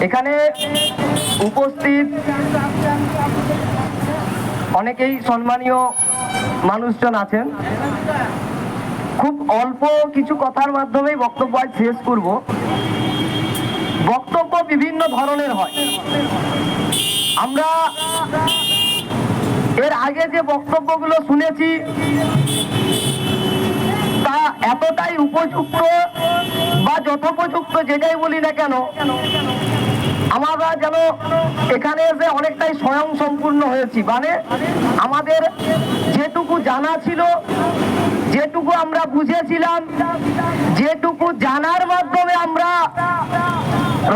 এখানে উপস্থিত অনেকেই সম্মানীয় মানুষজন আছেন। খুব অল্প কিছু কথার মাধ্যমেই বক্তব্য আজ শেষ করব। বক্তব্য বিভিন্ন ধরনের হয়। আমরা এর আগে যে বক্তব্যগুলো শুনেছি তা এতটাই উপযুক্ত বা যথোপযুক্ত, যেটাই বলি না কেন, আমরা যেন এখানে এসে অনেকটাই স্বয়ং সম্পূর্ণ হয়েছি। মানে আমাদের যেটুকু জানা ছিল, যেটুকু আমরা বুঝেছিলাম, যেটুকু জানার মাধ্যমে আমরা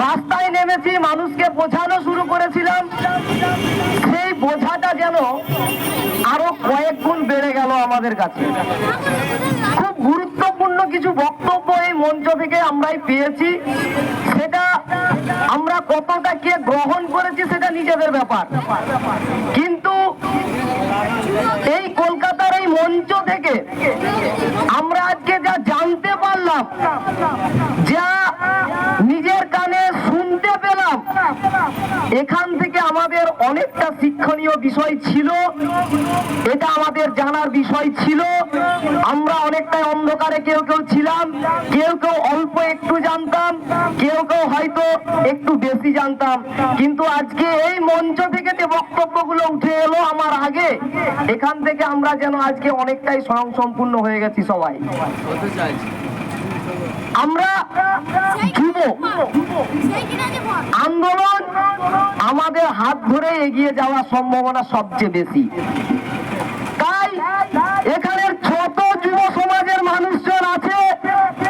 রাস্তায় নেমেছি, মানুষকে বোঝানো শুরু করেছিলাম, সেই বোঝাটা যেন আরো কয়েক গুণ বেড়ে গেল আমাদের কাছে। খুব গুরুত্বপূর্ণ কিছু বক্তব্য এই মঞ্চ থেকে আমরাই পেয়েছি। সেটা আমরা কতটা কে গ্রহণ করেছি সেটা নিজেদের ব্যাপার, কিন্তু এই কলকাতার এই মঞ্চ থেকে আমরা আজকে যা জানতে পারলাম, যা নিজের কানে শুনতে পেলাম, এখান থেকে আমাদের অনেকটা শিক্ষণীয় বিষয় ছিল। এটা আমাদের জানার বিষয় ছিল। আমরা অনেকটাই অন্ধকারে কেউ কেউ ছিলাম, কেউ কেউ অল্প একটু জানতাম, কেউ কেউ হয়তো একটু বেশি জানতাম, কিন্তু আজকে এই মঞ্চ থেকে যে বক্তব্যগুলো উঠে এলো আমার আগে, এখান থেকে আমরা যেন আজকে অনেকটাই স্বয়ংসম্পূর্ণ হয়ে গেছি সবাই। আমরা যুব আন্দোলন, আমাদের হাত ধরে এগিয়ে যাওয়ার সম্ভাবনা সবচেয়ে বেশি। তাই এখানের ছোট যুব সমাজের মানুষজন আছে,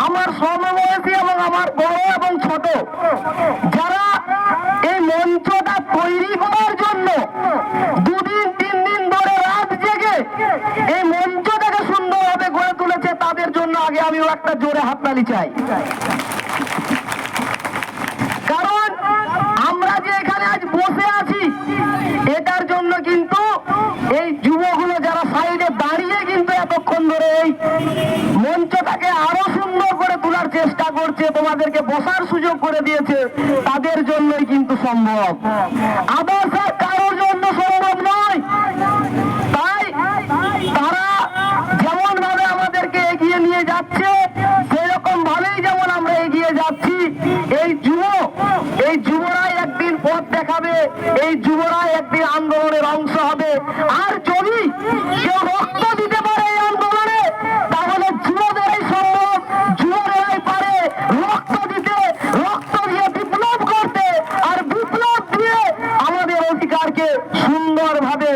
আমার সমবয়সী এবং আমার বড় এবং ছোট, যারা এই মঞ্চটা তৈরি করার জন্য দুদিন তিন দিন ধরে রাত জেগে এই মঞ্চটাকে সুন্দরভাবে গড়ে তুলেছে, তাদের জন্য আগে আমিও একটা জোরে হাততালি চাই। কারণ আমরা যে এখানে আজ বসে আছি, এটার জন্য কিন্তু এই যুবকগুলো যারা সাইডে দাঁড়িয়ে কিন্তু এতক্ষণ ধরে এই মঞ্চটাকে আরো সুন্দর করে তোলার চেষ্টা করছে, তোমাদেরকে বসার সুযোগ করে দিয়েছে, তাদের জন্যই কিন্তু সম্ভব। আদার্স আর কারোর জন্য সম্ভব নয়। তাই তারা যেমন ভাবে আমাদেরকে এগিয়ে নিয়ে যাচ্ছে, সেরকম ভাবেই যেমন আমরা এগিয়ে যাচ্ছি। এই যুবরাই একদিন পথ দেখাবে, এই যুবরাই একদিন আন্দোলনের অংশ হবে। আর যদি কেউ রক্ত দিতে পারে এই আন্দোলনে, তাহলে যুবদেরাই সম্ভব, যুবদেরাই পারে রক্ত দিতে, রক্ত দিয়ে বিপ্লব করতে, আর বিপ্লব দিয়ে আমাদের অধিকারকে সুন্দরভাবে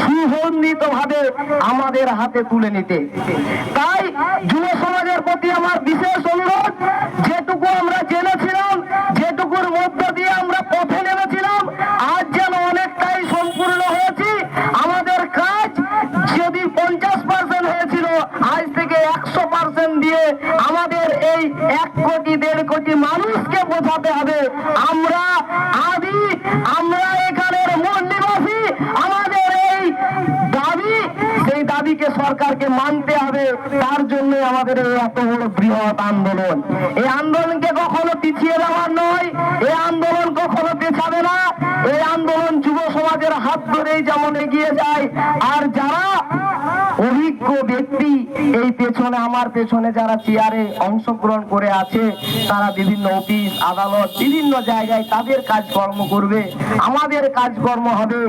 সুগন্ধিত ভাবে আমাদের হাতে তুলে নিতে। তাই যুব সমাজের প্রতি আমার বিশেষ অনুরোধ, যেটুকু আমরা জেনেছিলাম, যেটুকুর মধ্য দিয়ে আমরা পথে নেমেছিলাম, আজ যেন অনেকটাই সম্পূর্ণ হয়েছি। আমাদের কাজ যদি 50% হয়েছিল, আজ থেকে 100% দিয়ে আমাদের এই 1 কোটি 1.5 কোটি মানুষকে বোঝাতে হবে আমরা এখানের মূল নিবাসী। আমাদের এই দাবি, সেই দাবিকে সরকারকে মানতে হবে। তার জন্য আমাদের এই এত বড় বৃহৎ আন্দোলন। এই আন্দোলনকে কখনো পিছিয়ে দেওয়ার নয়, এই আন্দোলন কখনো পেছাবে না। এই আন্দোলন যুব সমাজের হাত ধরেই যেমন এগিয়ে যায়। আর যারা অভিজ্ঞ ব্যক্তি এই পেছনে, আমার পেছনে যারা চেয়ারে অংশগ্রহণ করে আছে, তারা বিভিন্ন অফিস আদালত বিভিন্ন জায়গায় তাদের কাজকর্ম করবে। আমাদের কাজকর্ম হবে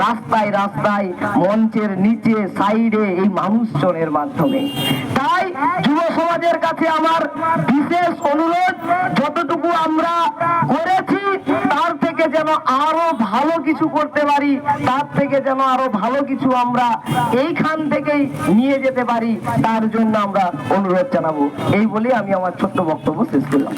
রাস্তায় রাস্তায়, মঞ্চের নিচে, সাইডে, এই মানুষজনের মাধ্যমে। তাই যুব সমাজের কাছে আমার বিশেষ অনুরোধ, যতটুকু আমরা করেছি তার থেকে যেন আরো ভালো কিছু করতে পারি, তার থেকে যেন আরো ভালো কিছু আমরা এইখান থেকেই নিয়ে যেতে পারি, তার জন্য আমরা অনুরোধ জানাবো। এই বলে আমি আমার ছোট্ট বক্তব্য শেষ করলাম।